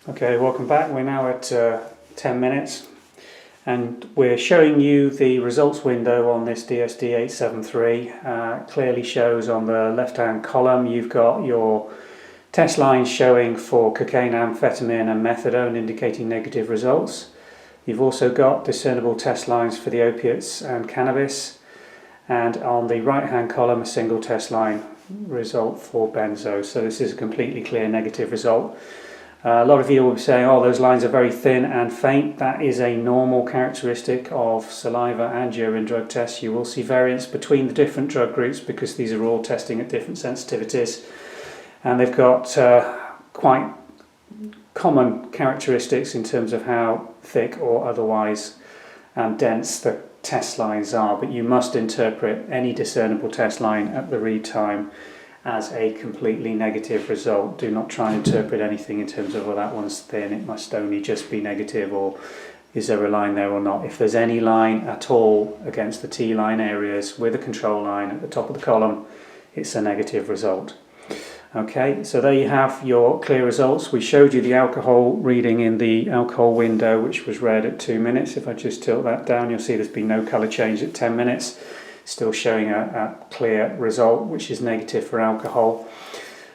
Okay, welcome back. We're now at 10 minutes and we're showing you the results window on this DSD-873. Clearly shows on the left hand column you've got your test lines showing for cocaine, amphetamine and methadone indicating negative results. You've also got discernible test lines for the opiates and cannabis, and on the right hand column a single test line result for benzo. So this is a completely clear negative result. A lot of you will be saying, oh, those lines are very thin and faint. That is a normal characteristic of saliva and urine drug tests. You will see variance between the different drug groups because these are all testing at different sensitivities, and they've got quite common characteristics in terms of how thick or otherwise dense the test lines are, but you must interpret any discernible test line at the read time as a completely negative result. Do not try and interpret anything in terms of, well, that one's thin, it must only just be negative, or is there a line there or not. If there's any line at all against the T-line areas with a control line at the top of the column, it's a negative result. Okay, so there you have your clear results. We showed you the alcohol reading in the alcohol window, which was read at 2 minutes. If I just tilt that down, you'll see there's been no colour change at 10 minutes. Still showing a clear result, which is negative for alcohol.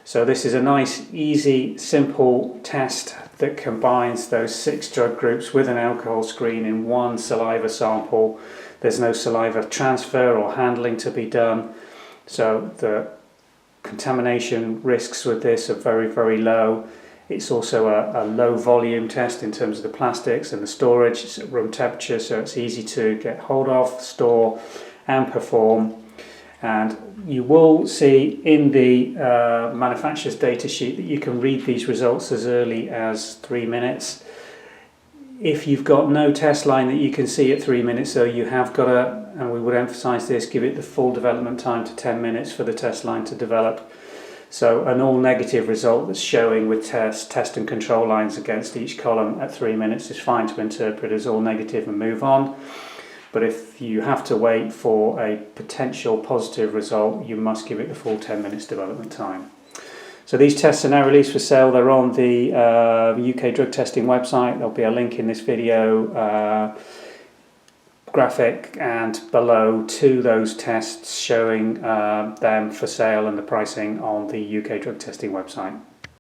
So this is a nice, easy, simple test that combines those 6 drug groups with an alcohol screen in one saliva sample. There's no saliva transfer or handling to be done, so the contamination risks with this are very, very low. It's also a low volume test in terms of the plastics and the storage. It's at room temperature, so it's easy to get hold of, store and perform. And you will see in the manufacturer's data sheet that you can read these results as early as 3 minutes. If you've got no test line that you can see at 3 minutes, though, you have got to, and we would emphasize this, give it the full development time to 10 minutes for the test line to develop. So an all negative result that's showing with test and control lines against each column at 3 minutes is fine to interpret as all negative and move on. But if you have to wait for a potential positive result, you must give it the full 10 minutes development time. So these tests are now released for sale. They're on the UK drug testing website. There'll be a link in this video, graphic and below, to those tests showing them for sale and the pricing on the UK drug testing website.